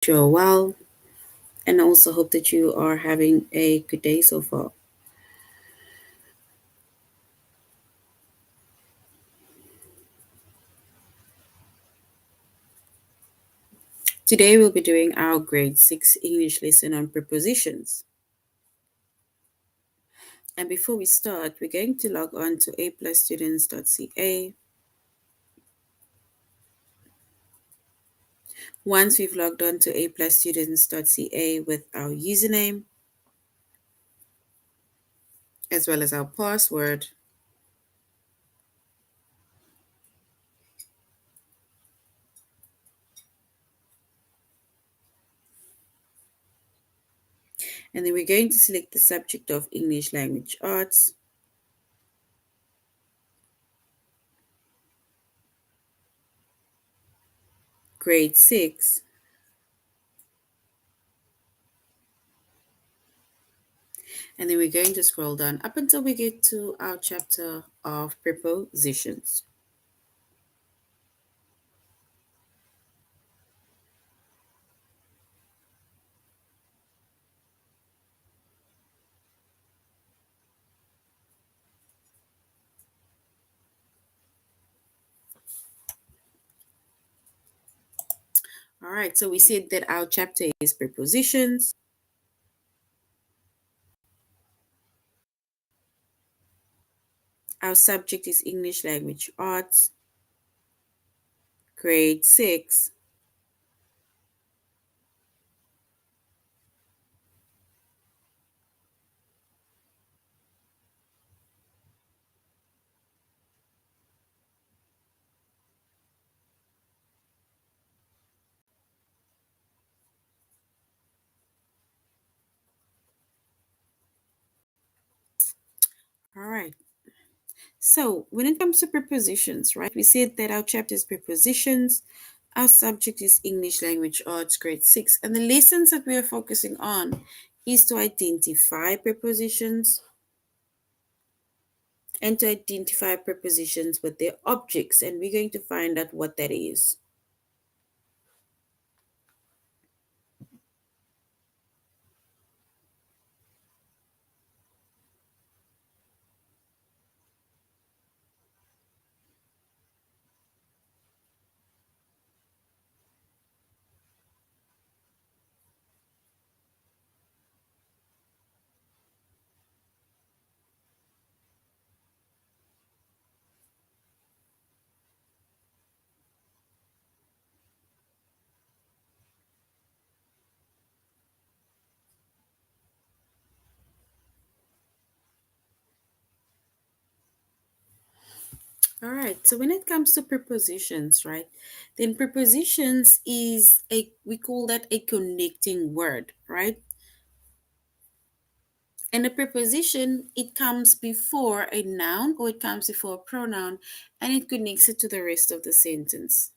you are well, and also hope that you are having a good day so far. Today we'll be doing our grade 6 English lesson on prepositions. And before we start, we're going to log on to aplusstudents.ca. Once we've logged on to aplusstudents.ca with our username as well as our password, and then we're going to select the subject of English Language Arts. Grade 6. And then we're going to scroll down up until we get to our chapter of prepositions. All right, so we said that our chapter is prepositions. Our subject is English Language Arts, grade 6. All right. So when it comes to prepositions, right, we said that our chapter is prepositions. Our subject is English Language Arts, grade 6. And the lessons that we are focusing on is to identify prepositions and to identify prepositions with their objects. And we're going to find out what that is. All right, so when it comes to prepositions, right, then prepositions is we call that a connecting word, right? And a preposition, it comes before a noun or it comes before a pronoun and it connects it to the rest of the sentence.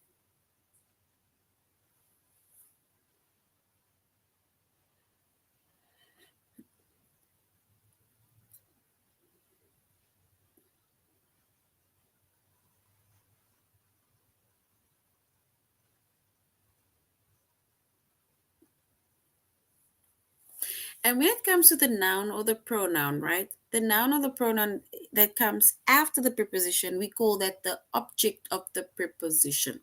And when it comes to the noun or the pronoun, right? The noun or the pronoun that comes after the preposition, we call that the object of the preposition.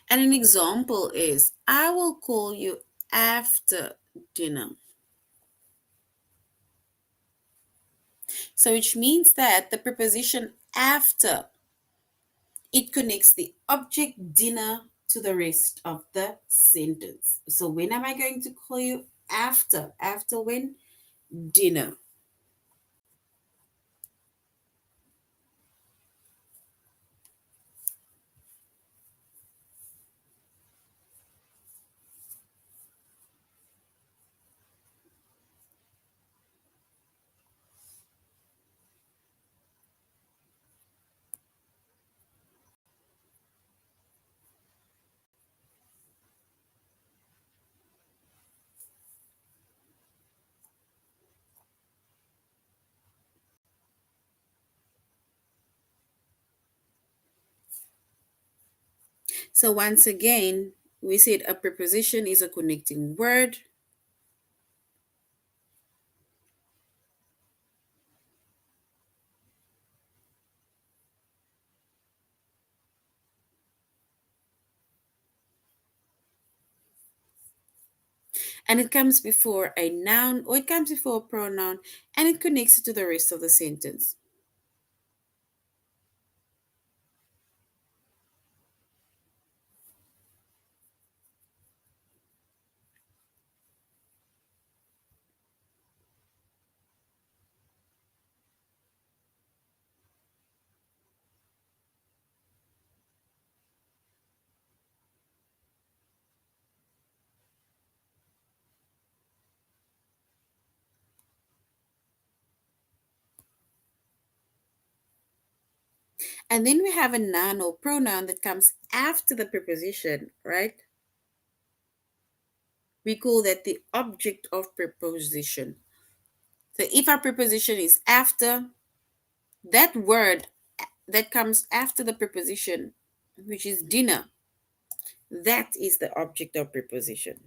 And an example is, I will call you after dinner. So which means that the preposition after, it connects the object dinner to the rest of the sentence. So when am I going to call you after? After when? Dinner. So once again, we said a preposition is a connecting word, and it comes before a noun or it comes before a pronoun, and it connects it to the rest of the sentence. And then we have a noun or pronoun that comes after the preposition, right? We call that the object of preposition. So if our preposition is after, that word that comes after the preposition, which is dinner, that is the object of preposition.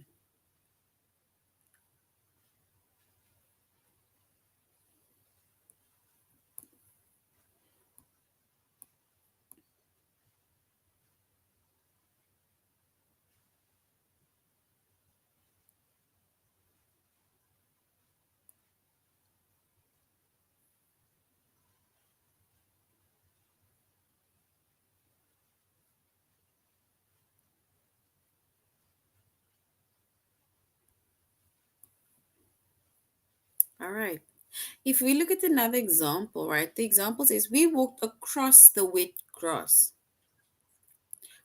All right. If we look at another example, right, the example says, we walked across the wet grass,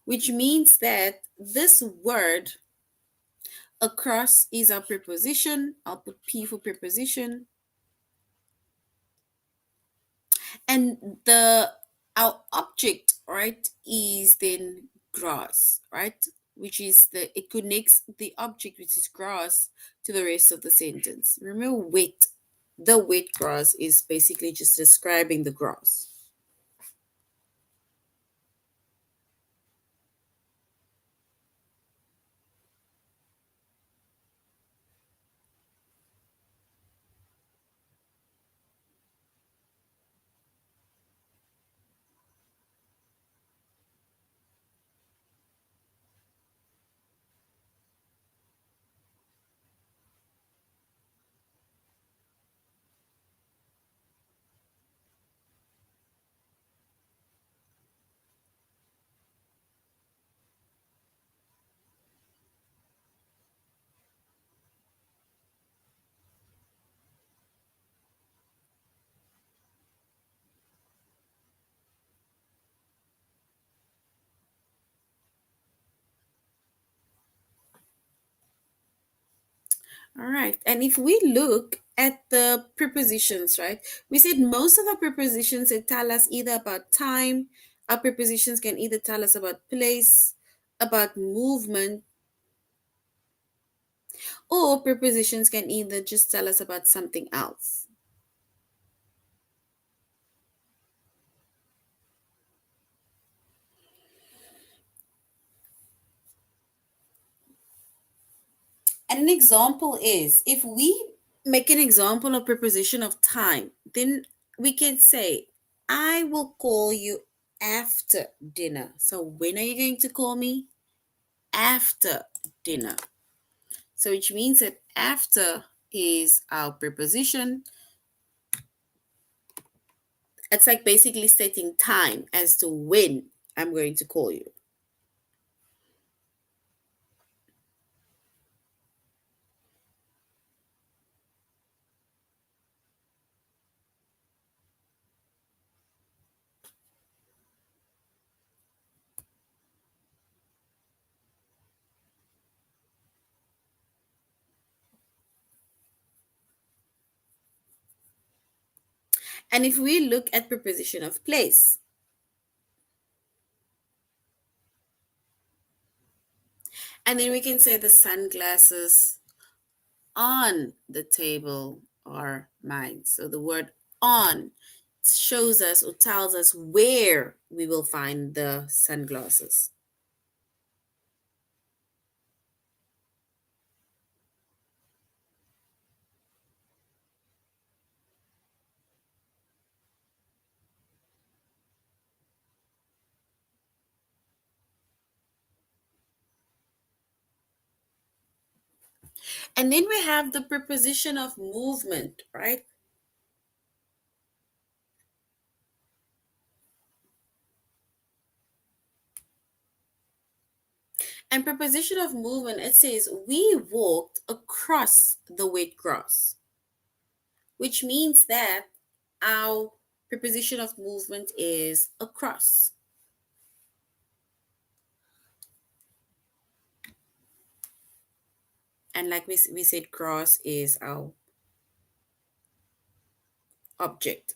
which means that this word across is our preposition. I'll put P for preposition. And the our object, right, is then grass, right? Which is it connects the object, which is grass, to the rest of the sentence. Remember, wet. The wet grass is basically just describing the grass. All right. And if we look at the prepositions, right, we said most of the prepositions that tell us either about time, our prepositions can either tell us about place, about movement, or prepositions can either just tell us about something else. And an example is if we make an example of preposition of time, then we can say, I will call you after dinner. So when are you going to call me? After dinner. So which means that after is our preposition. It's like basically stating time as to when I'm going to call you. And if we look at preposition of place, and then we can say the sunglasses on the table are mine. So the word on shows us or tells us where we will find the sunglasses. And then we have the preposition of movement, right? And preposition of movement, it says, we walked across the wet grass, which means that our preposition of movement is across. And like we said, cross is our object.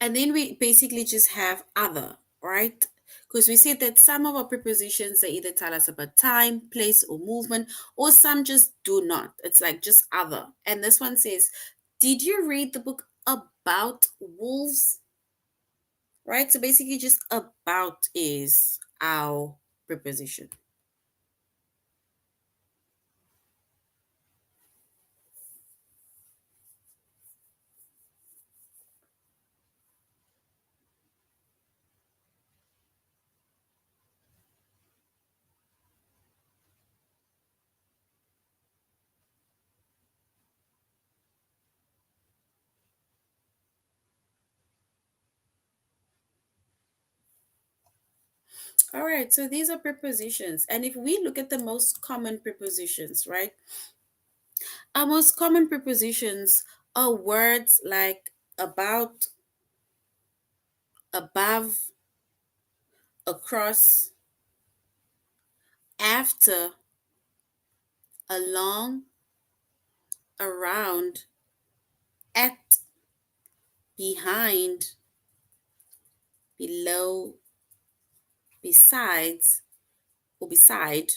And then we basically just have other, right? Because we said that some of our prepositions, they either tell us about time, place, or movement, or some just do not. It's like just other. And this one says, did you read the book about wolves? Right? So basically, just about is our preposition. All right, so these are prepositions. And if we look at the most common prepositions, right? Our most common prepositions are words like about, above, across, after, along, around, at, behind, below, besides, or beside,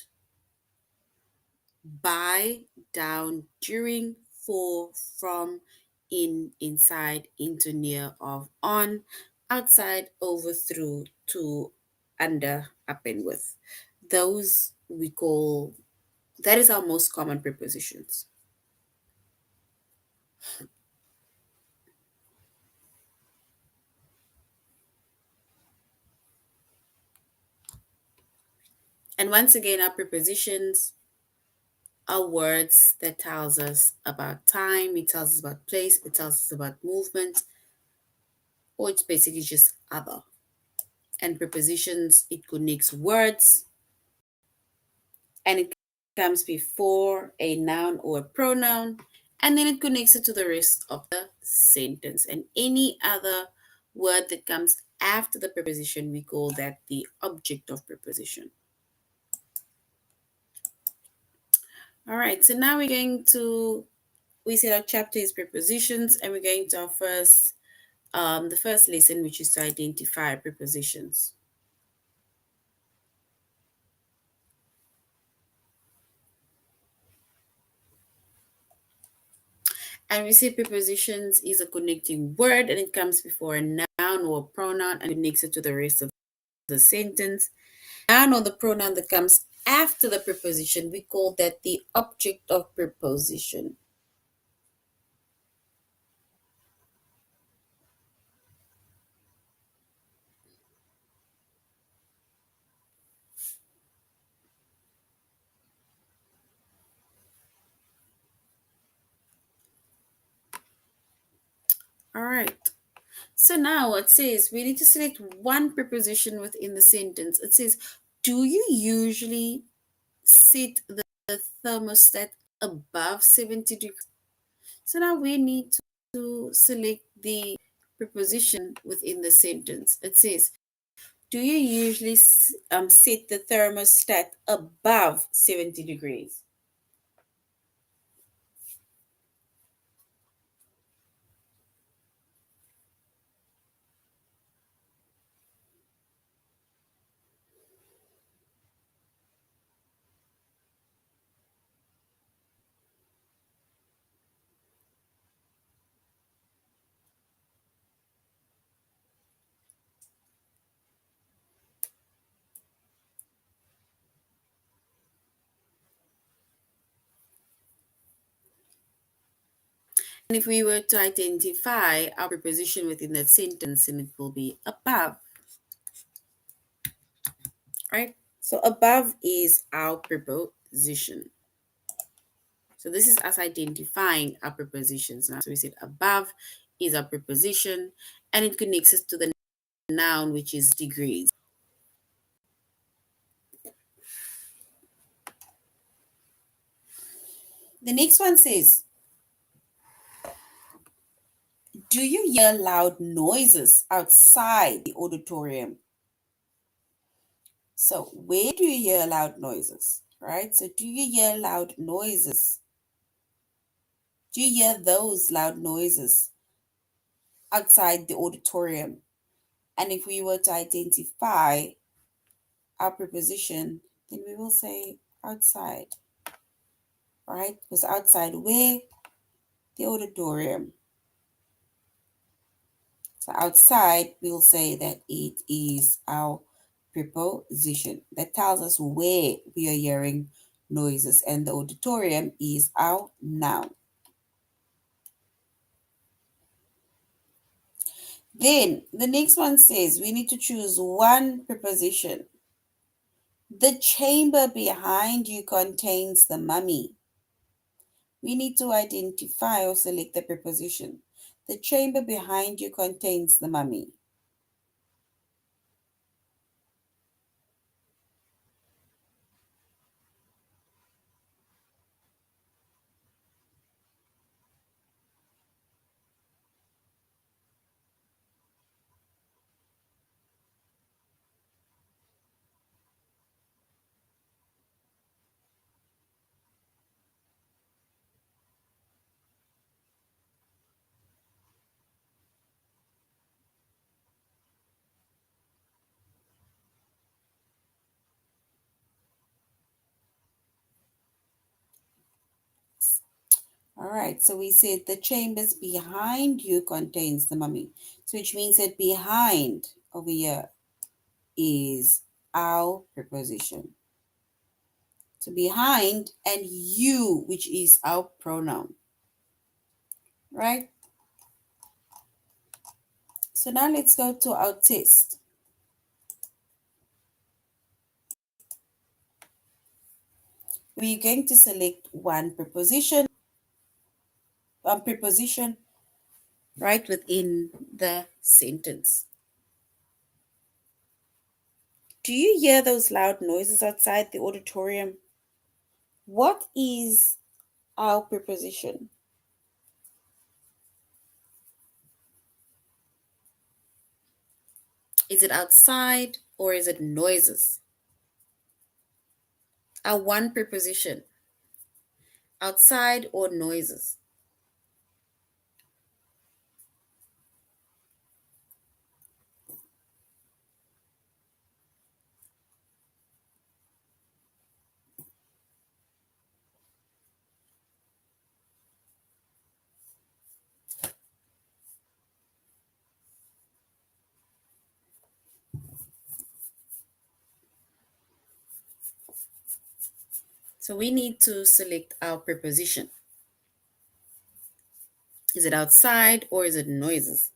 by, down, during, for, from, in, inside, into, near, of, on, outside, over, through, to, under, up, and with. Those we call, that is our most common prepositions. And once again, our prepositions are words that tells us about time, it tells us about place, it tells us about movement, or it's basically just other. And prepositions, it connects words and it comes before a noun or a pronoun, and then it connects it to the rest of the sentence. And any other word that comes after the preposition, we call that the object of preposition. All right, so now we're going to, we said our chapter is prepositions, and we're going to our first, the first lesson, which is to identify prepositions. And we say prepositions is a connecting word and it comes before a noun or a pronoun and connects it to the rest of the sentence. Noun or the pronoun that comes after the preposition, we call that the object of preposition. All right. So now it says we need to select one preposition within the sentence. It says, do you usually set the thermostat above 70 degrees? So now we need to select the preposition within the sentence. It says, do you usually set the thermostat above 70 degrees? And if we were to identify our preposition within that sentence, then it will be above, right? So above is our preposition. So this is us identifying our prepositions now. So we said above is our preposition and it connects us to the noun, which is degrees. The next one says, do you hear loud noises outside the auditorium? So where do you hear loud noises, right? So do you hear loud noises? Do you hear those loud noises outside the auditorium? And if we were to identify our preposition, then we will say outside, right? Because outside where? The auditorium. So outside, we'll say that it is our preposition that tells us where we are hearing noises, and the auditorium is our noun. Then the next one says we need to choose one preposition. The chamber behind you contains the mummy. We need to identify or select the preposition. The chamber behind you contains the mummy. All right, so we said the chambers behind you contains the mummy. So which means that behind over here is our preposition. So behind and you, which is our pronoun, right? So now let's go to our test. We're going to select one preposition right within the sentence. Do you hear those loud noises outside the auditorium? What is our preposition? Is it outside or is it noises? Our one preposition, outside or noises? So we need to select our preposition. Is it outside or is it noises?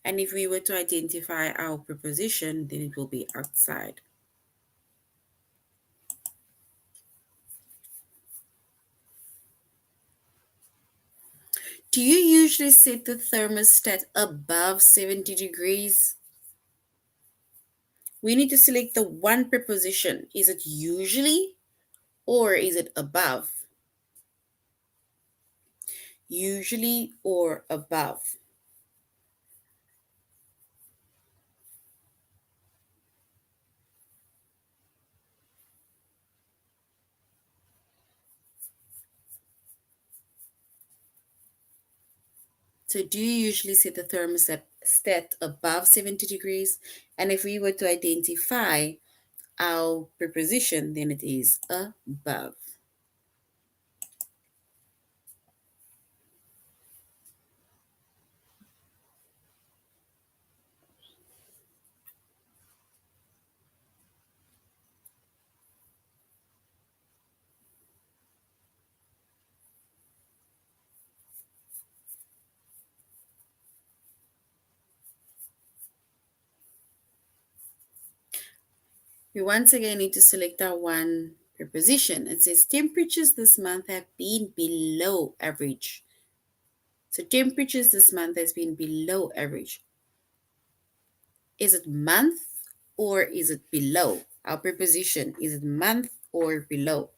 And if we were to identify our preposition, then it will be outside. Do you usually set the thermostat above 70 degrees? We need to select the one preposition. Is it usually or is it above? Usually or above. So do you usually set the thermostat above 70 degrees? And if we were to identify our preposition, then it is above. We once again need to select our one preposition. It says temperatures this month have been below average. So temperatures this month has been below average. Is it month or is it below? Our preposition, is it month or below?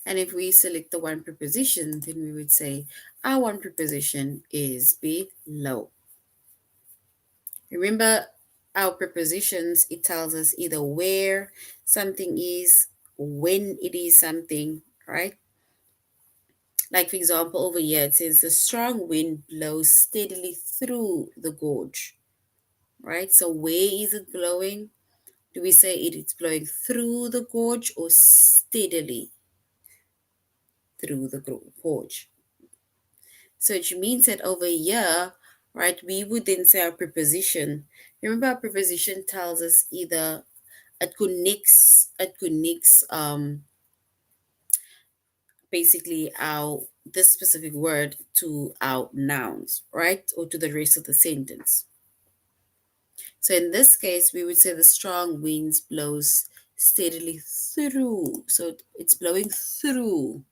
And if we select the one preposition, then we would say our one preposition is below. Remember, our prepositions, it tells us either where something is, when it is something, right? Like, for example, over here, it says the strong wind blows steadily through the gorge, right? So, where is it blowing? Do we say it is blowing through the gorge or steadily through the gorge? So it means that over here, right, we would then say our preposition. Remember, our preposition tells us either it connects basically our this specific word to our nouns, right? Or to the rest of the sentence. So in this case, we would say the strong winds blows steadily through. So it's blowing through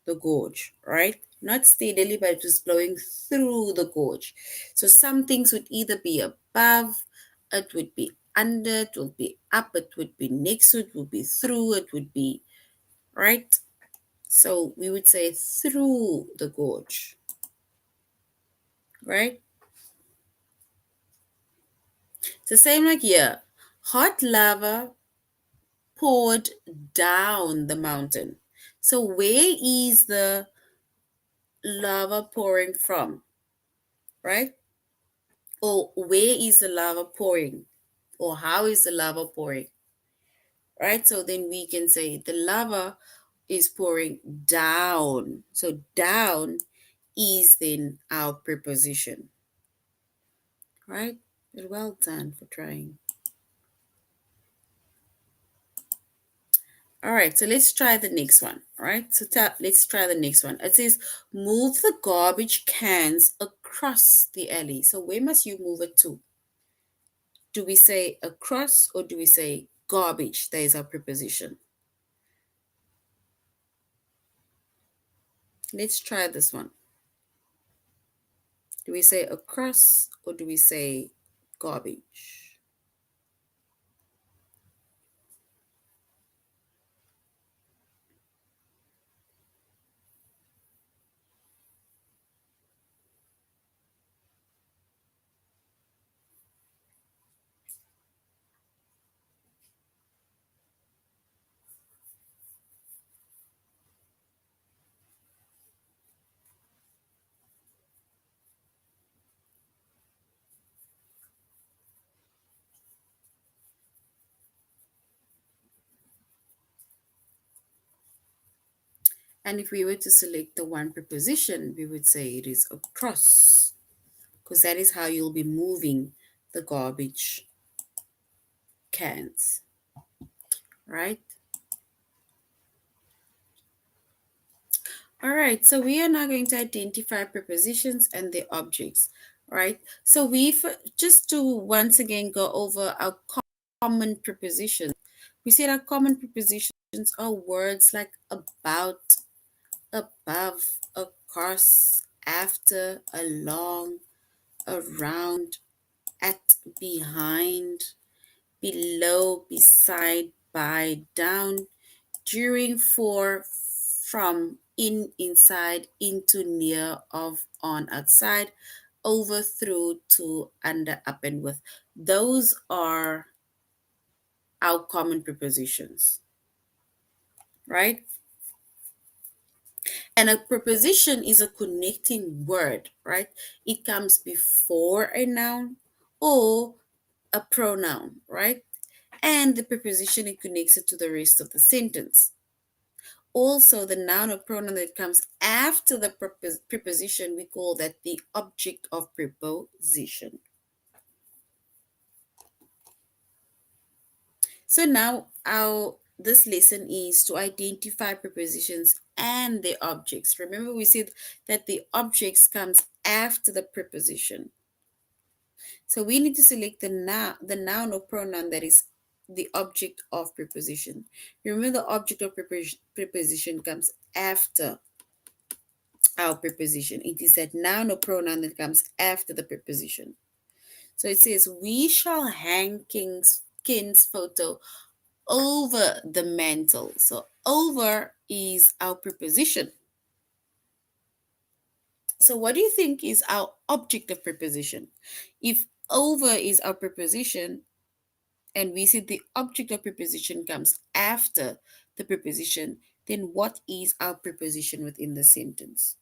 the gorge, right? Not steadily, but it was blowing through the gorge. So some things would either be above, it would be under, it would be up, it would be next to, it would be through, it would be, right? So we would say through the gorge, right? It's the same like here. Hot lava poured down the mountain. So where is the lava pouring from, right? Or where is the lava pouring? Or how is the lava pouring? Right? So then we can say the lava is pouring down. So down is then our preposition. Right? But well done for trying. All right, so let's try the next one. All right, so let's try the next one. It says, move the garbage cans across the alley. So where must you move it to? Do we say across or do we say garbage? That is our preposition. Let's try this one. Do we say across or do we say garbage? And if we were to select the one preposition, we would say it is across, because that is how you'll be moving the garbage cans, right? All right, so we are now going to identify prepositions and their objects, right? So we've just to once again go over our common prepositions. We said our common prepositions are words like about, above, across, after, along, around, at, behind, below, beside, by, down, during, for, from, in, inside, into, near, of, on, outside, over, through, to, under, up, and with. Those are our common prepositions, right? And a preposition is a connecting word, right? It comes before a noun or a pronoun, right? And the preposition, it connects it to the rest of the sentence. Also, the noun or pronoun that comes after the preposition, we call that the object of preposition. So now our this lesson is to identify prepositions and their objects. Remember, we said that the objects comes after the preposition. So we need to select the noun or pronoun that is the object of preposition. Remember, the object of preposition comes after our preposition. It is that noun or pronoun that comes after the preposition. So it says, we shall hang Ken's photo over the mantle. So over is our preposition. So what do you think is our object of preposition? If over is our preposition and we see the object of preposition comes after the preposition, then what is our preposition within the sentence?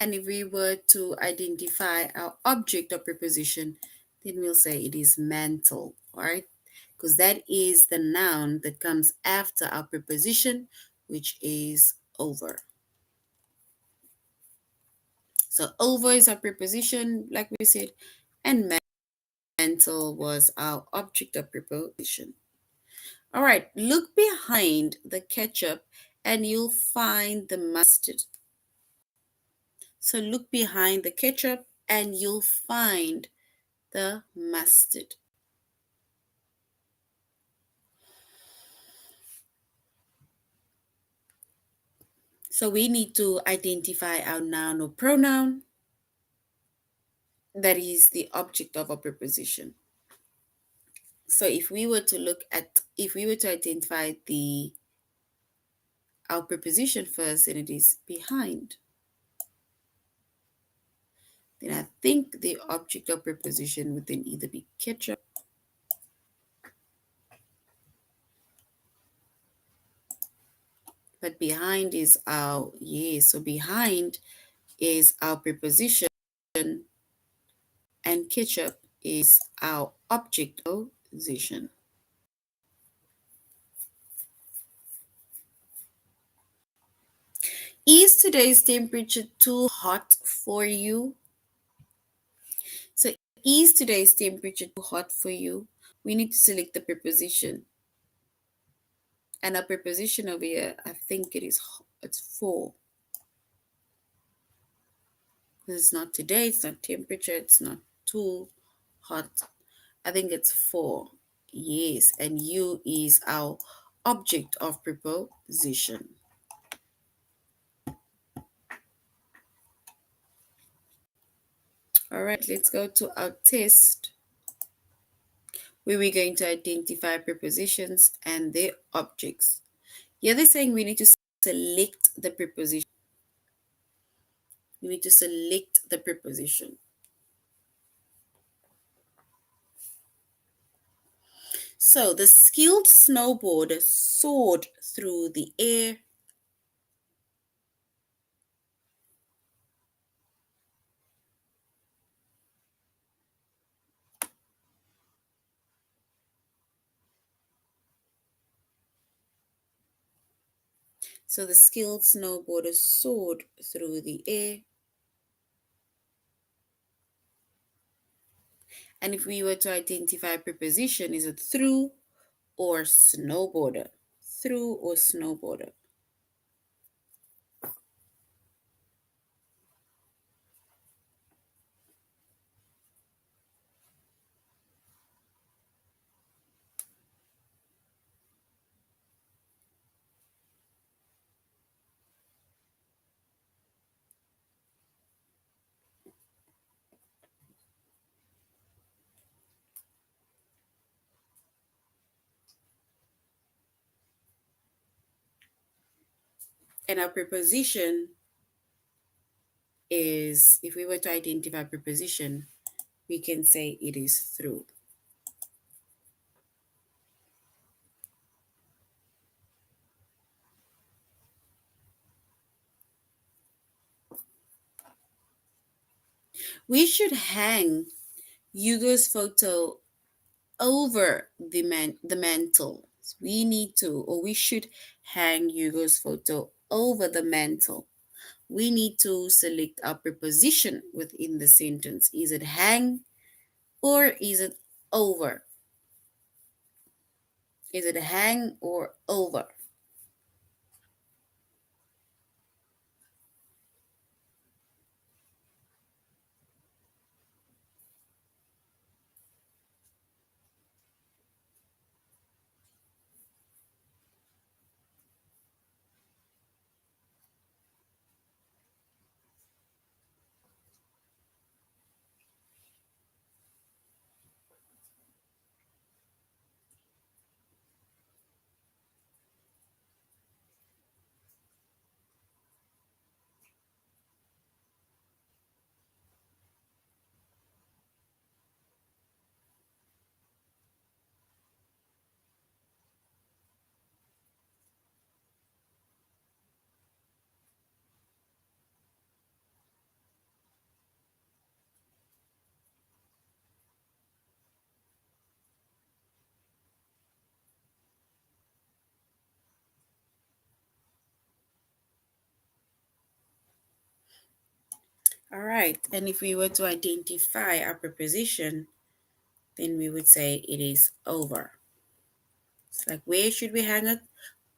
And if we were to identify our object of preposition, then we'll say it is mantle, right? Because that is the noun that comes after our preposition, which is over. So over is our preposition, like we said, and mantle was our object of preposition. All right, look behind the ketchup and you'll find the mustard. So look behind the ketchup and you'll find the mustard. So we need to identify our noun or pronoun that is the object of a preposition. So if we were to identify our preposition first, then it is behind. Then I think the object of preposition would then either be ketchup, but behind is so behind is our preposition and ketchup is our object of preposition. Is today's temperature too hot for you? So is today's temperature too hot for you? We need to select the preposition. And our preposition over here, I think it's for. It's not today, it's not temperature, it's not too hot. I think it's for. Yes, and you is our object of preposition. All right, let's go to our test where we're going to identify prepositions and their objects. Here they're saying we need to select the preposition. We need to select the preposition. So the skilled snowboarder soared through the air. So the skilled snowboarder soared through the air. And if we were to identify preposition, is it through or snowboarder? Through or snowboarder? And our preposition is, if we were to identify preposition, we can say it is through. We should hang Hugo's photo over the mantle. We need to, or we should hang Hugo's photo over the mantle. We need to select our preposition within the sentence. Is it hang or is it over? Is it hang or over? All right. And if we were to identify our preposition, then we would say it is over. It's like, where should we hang it?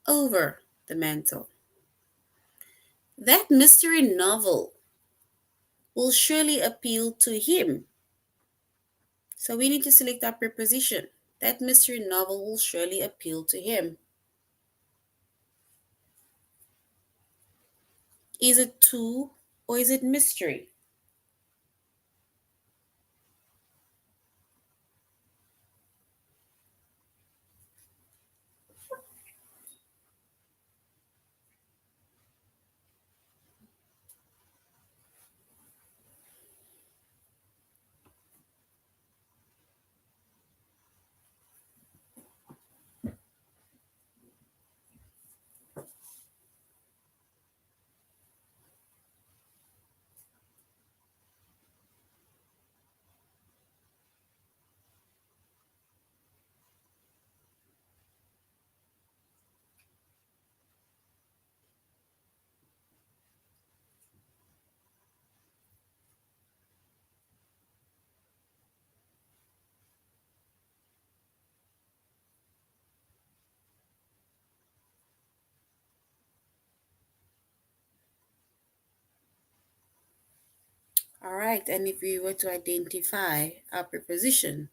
Over the mantle. That mystery novel will surely appeal to him. So we need to select our preposition. That mystery novel will surely appeal to him. Is it to or is it mystery? All right. And if we were to identify our preposition,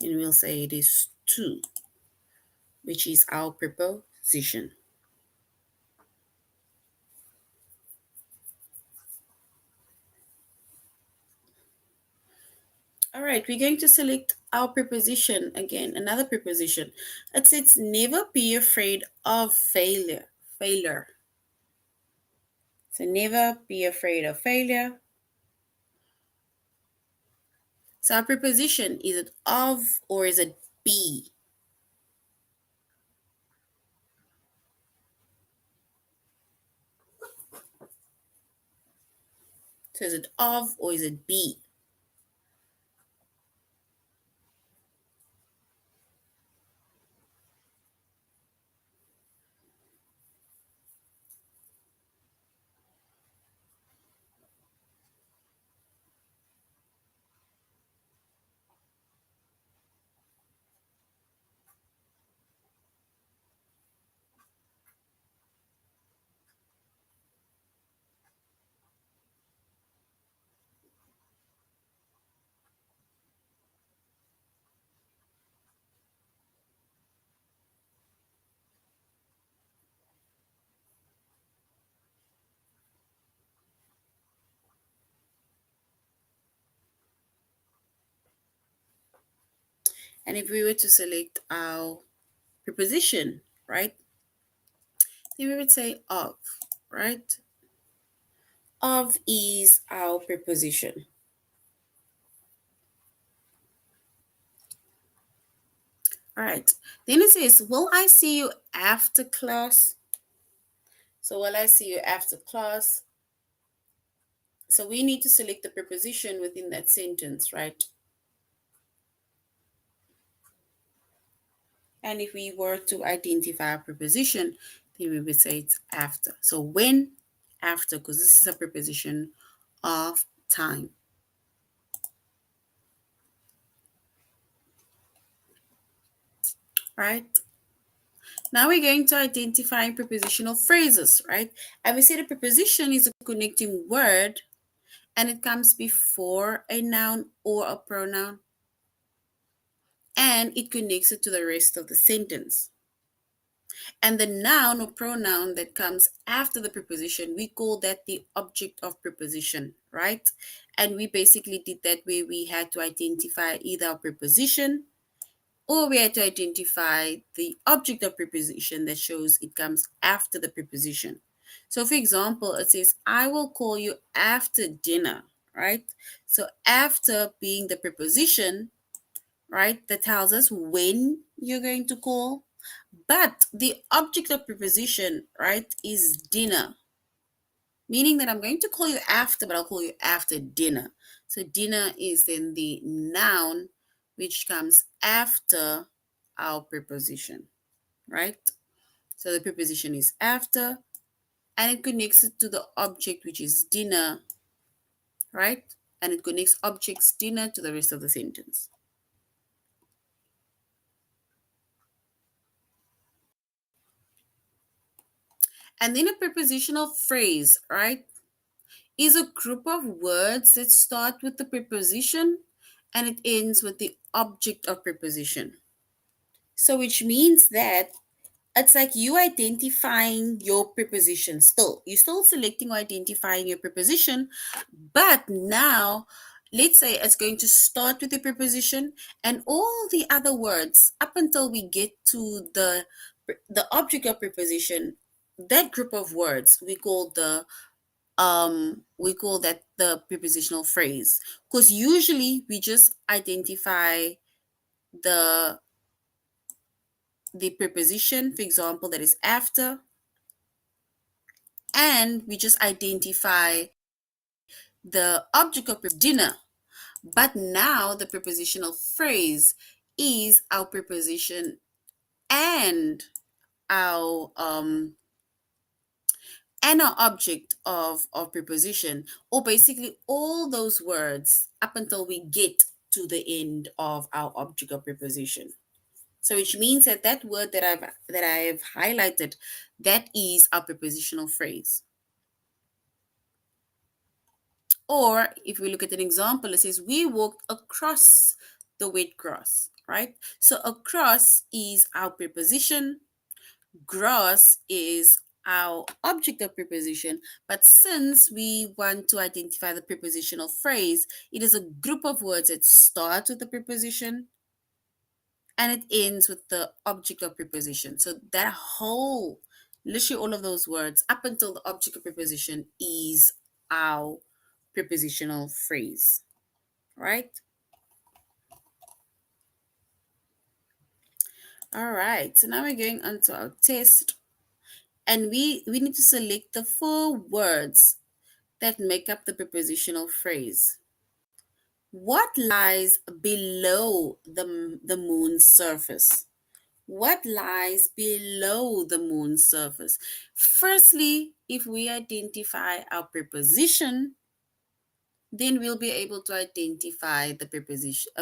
then we'll say it is to, which is our preposition. All right, we're going to select our preposition again, another preposition. It says never be afraid of failure. Failure. So never be afraid of failure. So our preposition, is it of or is it be? So is it of or is it be? And if we were to select our preposition, right, then we would say of. right? Of is our preposition. All right. Then it says, will I see you after class? So will I see you after class? So we need to select the preposition within that sentence, right? And if we were to identify a preposition, then we would say it's after. So when, after, because this is a preposition of time, right? Now we're going to identify prepositional phrases, right? And we say the preposition is a connecting word and it comes before a noun or a pronoun and it connects it to the rest of the sentence. And the noun or pronoun that comes after the preposition, we call that the object of preposition, right? And we basically did that where we had to identify either a preposition or we had to identify the object of preposition that shows it comes after the preposition. So, for example, it says, I will call you after dinner, right? So, after being the preposition, right, that tells us when you're going to call. But the object of preposition, right, is dinner, meaning that I'm going to call you after, but I'll call you after dinner. So dinner is then the noun which comes after our preposition, right? So the preposition is after and it connects it to the object which is dinner, right? And it connects objects dinner to the rest of the sentence. And then a prepositional phrase, right, is a group of words that start with the preposition and it ends with the object of preposition. So, which means that it's like you identifying your preposition still. You're still selecting or identifying your preposition, but now let's say it's going to start with the preposition and all the other words up until we get to the object of preposition. That group of words we call that the prepositional phrase because usually we just identify the the preposition, for example, that is after, and we just identify the object of dinner. But now the prepositional phrase is our preposition and our object of preposition, or basically all those words up until we get to the end of our object of preposition. So which means that that word that I've highlighted, that is our prepositional phrase. Or if we look at an example, it says we walked across the wet grass, right? So across is our preposition, grass is our object of preposition, but since we want to identify the prepositional phrase, it is a group of words that start with the preposition and it ends with the object of preposition. So that whole, literally all of those words up until the object of preposition is our prepositional phrase, right? All right, so now we're going on to our test and we need to select the 4 words that make up the prepositional phrase. What lies below the moon's surface? What lies below the moon's surface? Firstly, if we identify our preposition, then we'll be able to identify the preposition.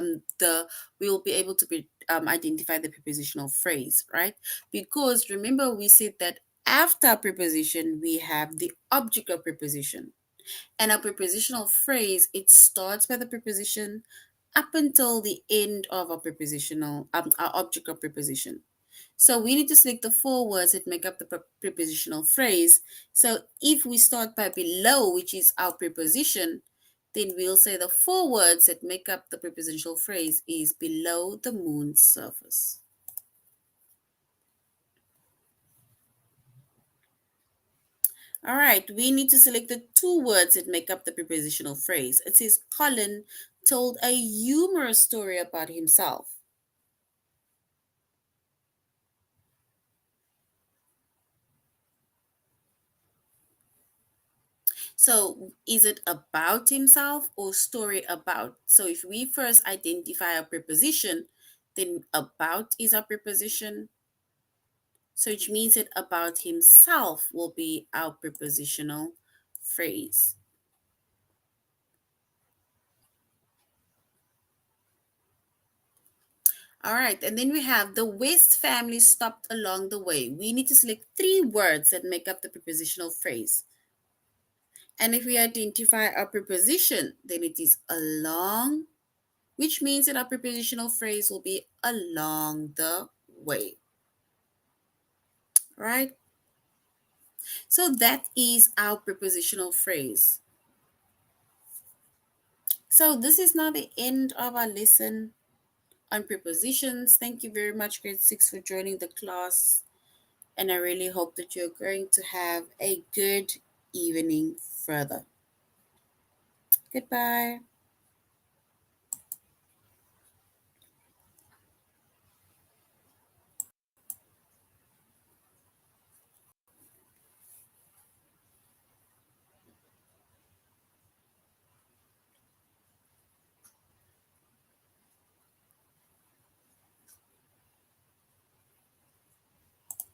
We'll be able to identify the prepositional phrase, right? Because remember, we said that after preposition we have the object of preposition. And a prepositional phrase, it starts by the preposition up until the end of a prepositional, our object of preposition. So we need to select the 4 words that make up the prepositional phrase. So if we start by below, which is our preposition, then we'll say the 4 words that make up the prepositional phrase is below the moon's surface. All right, we need to select the two words that make up the prepositional phrase. It says Colin told a humorous story about himself. So, is it about himself or story about? So, if we first identify a preposition, then about is a preposition. So, which means that about himself will be our prepositional phrase. All right, and then we have the West family stopped along the way. We need to select three words that make up the prepositional phrase. And if we identify our preposition, then it is along, which means that our prepositional phrase will be along the way. Right? So that is our prepositional phrase. So this is now the end of our lesson on prepositions. Thank you very much, grade 6, for joining the class. And I really hope that you're going to have a good evening further. Goodbye.